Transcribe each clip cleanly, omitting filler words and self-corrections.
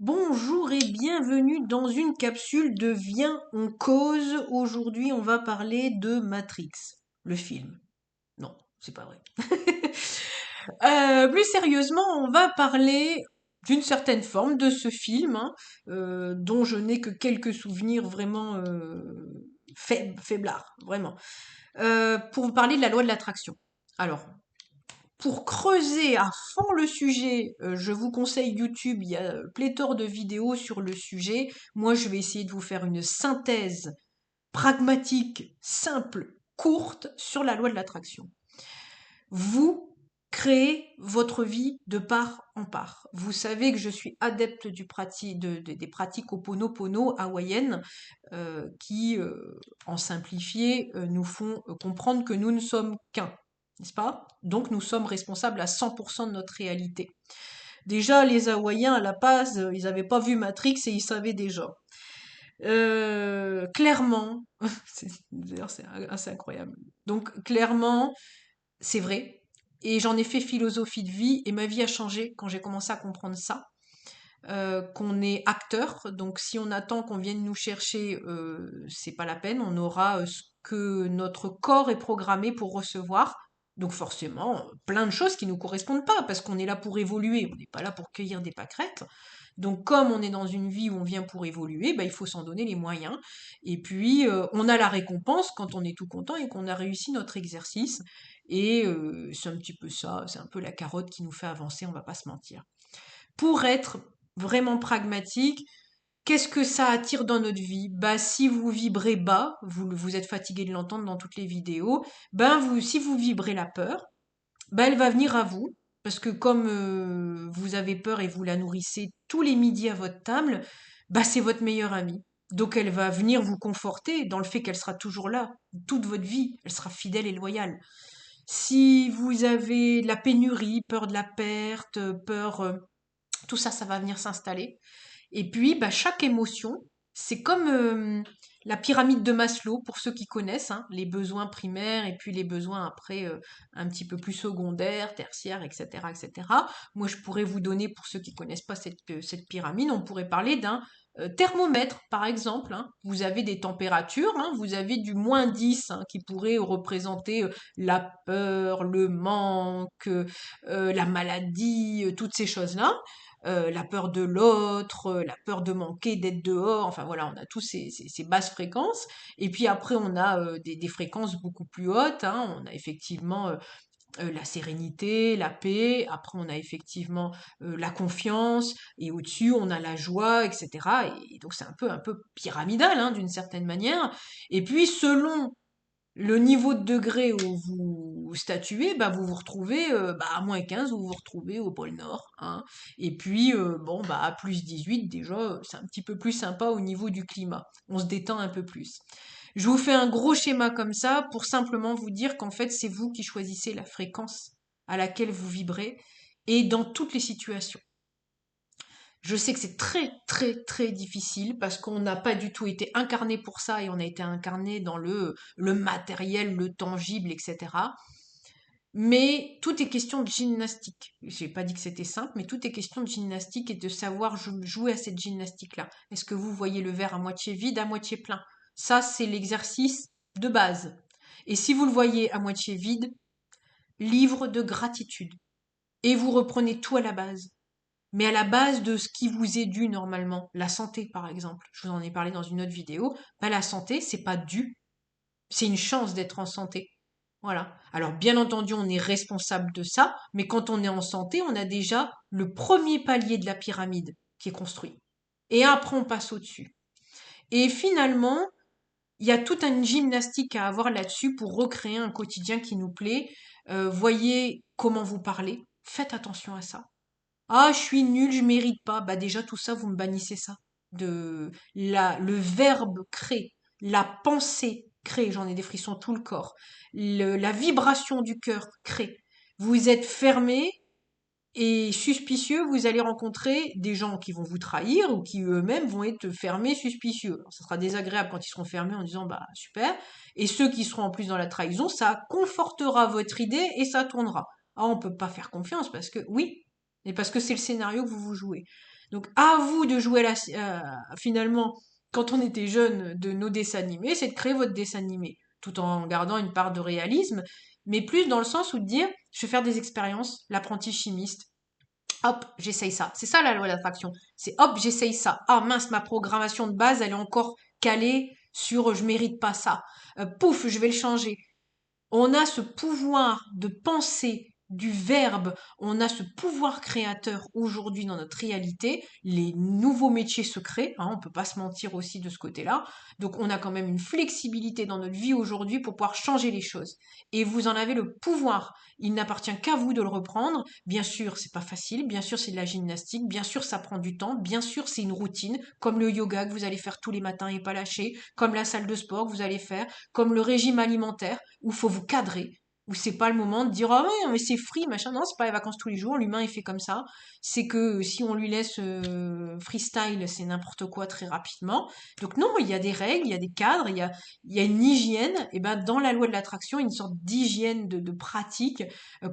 Bonjour et bienvenue dans une capsule de Viens, on cause. Aujourd'hui, on va parler de Matrix, le film. Non, c'est pas vrai. Plus sérieusement, on va parler d'une certaine forme de ce film, dont je n'ai que quelques souvenirs vraiment faiblards, vraiment. Pour vous parler de la loi de l'attraction. Alors, pour creuser à fond le sujet, je vous conseille YouTube, il y a pléthore de vidéos sur le sujet. Moi, je vais essayer de vous faire une synthèse pragmatique, simple, courte sur la loi de l'attraction. Vous créez votre vie de part en part. Vous savez que je suis adepte des pratiques Ho'oponopono hawaïennes qui, en simplifié, nous font comprendre que nous ne sommes qu'un, n'est-ce pas? Donc nous sommes responsables à 100% de notre réalité. Déjà, les Hawaïens, à la base, ils n'avaient pas vu Matrix et ils savaient déjà. Clairement, d'ailleurs c'est assez incroyable. Donc clairement, c'est vrai. Et j'en ai fait philosophie de vie et ma vie a changé quand j'ai commencé à comprendre ça. Qu'on est acteur, donc si on attend qu'on vienne nous chercher, c'est pas la peine, on aura ce que notre corps est programmé pour recevoir. Donc forcément, plein de choses qui nous correspondent pas, parce qu'on est là pour évoluer, on n'est pas là pour cueillir des pâquerettes. Donc comme on est dans une vie où on vient pour évoluer, bah, il faut s'en donner les moyens. Et puis on a la récompense quand on est tout content et qu'on a réussi notre exercice. Et c'est un petit peu ça, c'est un peu la carotte qui nous fait avancer, on va pas se mentir. Pour être vraiment pragmatique, qu'est-ce que ça attire dans notre vie? Bah, si vous vibrez bas, vous êtes fatigué de l'entendre dans toutes les vidéos, ben si vous vibrez la peur, ben elle va venir à vous, parce que comme vous avez peur et vous la nourrissez tous les midis à votre table, bah c'est votre meilleure amie. Donc elle va venir vous conforter dans le fait qu'elle sera toujours là, toute votre vie, elle sera fidèle et loyale. Si vous avez de la pénurie, peur de la perte, peur, tout ça, ça va venir s'installer. Et puis, bah, chaque émotion, c'est comme la pyramide de Maslow, pour ceux qui connaissent, hein, les besoins primaires et puis les besoins après un petit peu plus secondaires, tertiaires, etc., etc. Moi, je pourrais vous donner, pour ceux qui connaissent pas cette pyramide, on pourrait parler d'un thermomètre, par exemple. Hein. Vous avez des températures, hein, vous avez du -10 hein, qui pourrait représenter la peur, le manque, la maladie, toutes ces choses-là, la peur de l'autre, la peur de manquer, d'être dehors, enfin voilà, on a tous ces basses fréquences. Et puis après, on a des fréquences beaucoup plus hautes, hein. On a effectivement la sérénité, la paix, après on a effectivement la confiance, et au-dessus on a la joie, etc. Et donc c'est un peu pyramidal, hein, d'une certaine manière. Et puis selon le niveau de degré où vous statuez, bah vous vous retrouvez bah, à -15, vous vous retrouvez au pôle Nord. Hein. Et puis, bon, bah, à +18, déjà, c'est un petit peu plus sympa au niveau du climat. On se détend un peu plus. Je vous fais un gros schéma comme ça pour simplement vous dire qu'en fait, c'est vous qui choisissez la fréquence à laquelle vous vibrez et dans toutes les situations. Je sais que c'est très très très difficile parce qu'on n'a pas du tout été incarné pour ça et on a été incarné dans le matériel, le tangible, etc. Mais tout est question de gymnastique. J'ai pas dit que c'était simple, mais tout est question de gymnastique et de savoir jouer à cette gymnastique-là. Est-ce que vous voyez le verre à moitié vide, à moitié plein? Ça, c'est l'exercice de base. Et si vous le voyez à moitié vide, livre de gratitude. Et vous reprenez tout à la base, mais à la base de ce qui vous est dû normalement. La santé, par exemple. Je vous en ai parlé dans une autre vidéo. Bah, la santé, c'est pas dû. C'est une chance d'être en santé. Voilà. Alors, bien entendu, on est responsable de ça, mais quand on est en santé, on a déjà le premier palier de la pyramide qui est construit. Et après, on passe au-dessus. Et finalement, il y a toute une gymnastique à avoir là-dessus pour recréer un quotidien qui nous plaît. Voyez comment vous parlez. Faites attention à ça. Ah, je suis nulle, je mérite pas. Bah déjà tout ça, vous me bannissez ça. Le verbe crée, la pensée crée, j'en ai des frissons tout le corps. La vibration du cœur crée. Vous êtes fermé et suspicieux, vous allez rencontrer des gens qui vont vous trahir ou qui eux-mêmes vont être fermés, suspicieux. Alors, ça sera désagréable quand ils seront fermés en disant bah super. Et ceux qui seront en plus dans la trahison, ça confortera votre idée et ça tournera. Ah, on peut pas faire confiance parce que oui, et parce que c'est le scénario que vous vous jouez. Donc à vous de jouer finalement, quand on était jeune, de nos dessins animés, c'est de créer votre dessin animé, tout en gardant une part de réalisme, mais plus dans le sens où de dire, je vais faire des expériences, l'apprenti chimiste, hop, j'essaye ça. C'est ça la loi d'attraction. C'est hop, j'essaye ça. Ah mince, ma programmation de base, elle est encore calée sur je mérite pas ça. Pouf, je vais le changer. On a ce pouvoir de penser du verbe, on a ce pouvoir créateur aujourd'hui dans notre réalité, les nouveaux métiers se créent, hein, on peut pas se mentir aussi de ce côté-là, donc on a quand même une flexibilité dans notre vie aujourd'hui pour pouvoir changer les choses. Et vous en avez le pouvoir, il n'appartient qu'à vous de le reprendre, bien sûr c'est pas facile, bien sûr c'est de la gymnastique, bien sûr ça prend du temps, bien sûr c'est une routine, comme le yoga que vous allez faire tous les matins et pas lâcher, comme la salle de sport que vous allez faire, comme le régime alimentaire, où faut vous cadrer, où c'est pas le moment de dire ah ouais mais c'est free machin, non c'est pas les vacances tous les jours, l'humain est fait comme ça, c'est que si on lui laisse freestyle c'est n'importe quoi très rapidement, donc non il y a des règles, il y a des cadres, il y a une hygiène, et ben dans la loi de l'attraction une sorte d'hygiène de pratique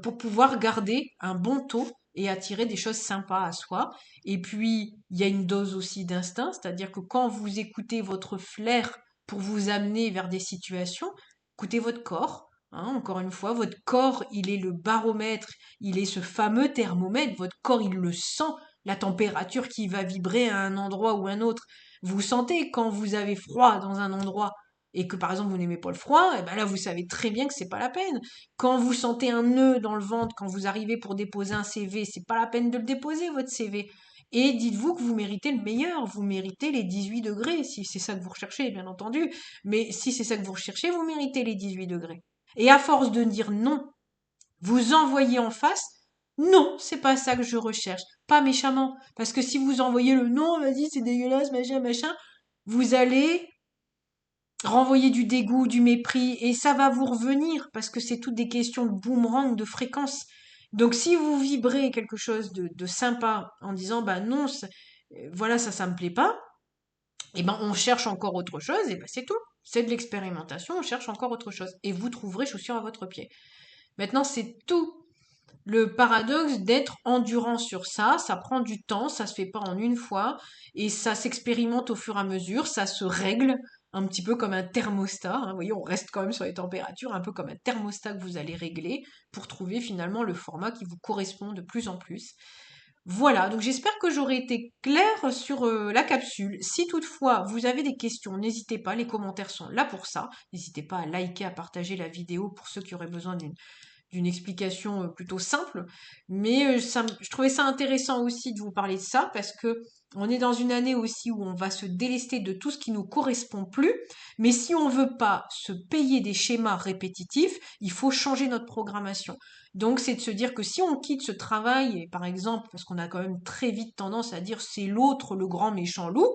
pour pouvoir garder un bon taux et attirer des choses sympas à soi. Et puis, il y a une dose aussi d'instinct, c'est-à-dire que quand vous écoutez votre flair pour vous amener vers des situations, écoutez votre corps. Hein, encore une fois, votre corps, il est le baromètre, il est ce fameux thermomètre. Votre corps, il le sent, la température qui va vibrer à un endroit ou un autre. Vous sentez quand vous avez froid dans un endroit et que par exemple vous n'aimez pas le froid, et ben là vous savez très bien que c'est pas la peine. Quand vous sentez un nœud dans le ventre, quand vous arrivez pour déposer un CV, c'est pas la peine de le déposer votre CV. Et dites-vous que vous méritez le meilleur, vous méritez les 18 degrés, si c'est ça que vous recherchez, bien entendu. Mais si c'est ça que vous recherchez, vous méritez les 18 degrés. Et à force de dire non, vous envoyez en face, non, c'est pas ça que je recherche. Pas méchamment. Parce que si vous envoyez le non, vas-y, c'est dégueulasse, machin, machin, vous allez renvoyer du dégoût, du mépris, et ça va vous revenir, parce que c'est toutes des questions de boomerang, de fréquence. Donc si vous vibrez quelque chose de sympa en disant, bah non, voilà, ça me plaît pas, et ben on cherche encore autre chose, et ben c'est tout. C'est de l'expérimentation, on cherche encore autre chose. Et vous trouverez chaussures à votre pied. Maintenant, c'est tout le paradoxe d'être endurant sur ça prend du temps, ça se fait pas en une fois, et ça s'expérimente au fur et à mesure, ça se règle un petit peu comme un thermostat, hein. Vous voyez, on reste quand même sur les températures, un peu comme un thermostat que vous allez régler pour trouver finalement le format qui vous correspond de plus en plus. Voilà, donc j'espère que j'aurai été claire sur la capsule. Si toutefois vous avez des questions, n'hésitez pas, les commentaires sont là pour ça. N'hésitez pas à liker, à partager la vidéo pour ceux qui auraient besoin d'une explication plutôt simple. Mais je trouvais ça intéressant aussi de vous parler de ça parce que on est dans une année aussi où on va se délester de tout ce qui nous correspond plus. Mais si on veut pas se payer des schémas répétitifs, il faut changer notre programmation. Donc c'est de se dire que si on quitte ce travail, et par exemple, parce qu'on a quand même très vite tendance à dire c'est l'autre le grand méchant loup,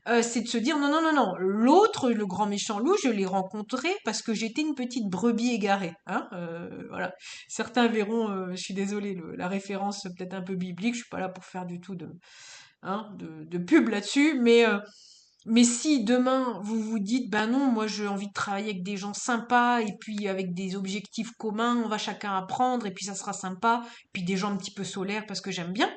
c'est de se dire non, non, non, non, l'autre, le grand méchant loup, je l'ai rencontré parce que j'étais une petite brebis égarée. Hein, voilà. Certains verront, je suis désolée, la référence peut-être un peu biblique, je suis pas là pour faire du tout de pub là-dessus, mais si demain vous vous dites, ben non, moi j'ai envie de travailler avec des gens sympas et puis avec des objectifs communs, on va chacun apprendre et puis ça sera sympa, puis des gens un petit peu solaires parce que j'aime bien,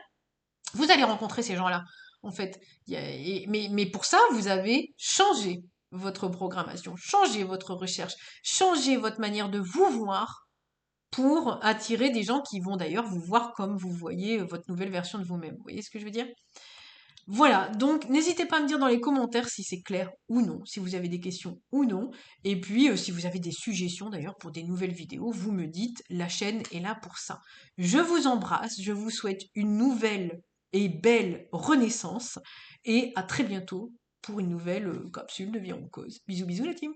vous allez rencontrer ces gens-là, en fait. Mais pour ça, vous avez changé votre programmation, changé votre recherche, changé votre manière de vous voir pour attirer des gens qui vont d'ailleurs vous voir comme vous voyez votre nouvelle version de vous-même. Vous voyez ce que je veux dire? Voilà, donc n'hésitez pas à me dire dans les commentaires si c'est clair ou non, si vous avez des questions ou non. Et puis, si vous avez des suggestions d'ailleurs pour des nouvelles vidéos, vous me dites, la chaîne est là pour ça. Je vous embrasse, je vous souhaite une nouvelle et belle renaissance et à très bientôt pour une nouvelle capsule de Viron Cause. Bisous bisous la team!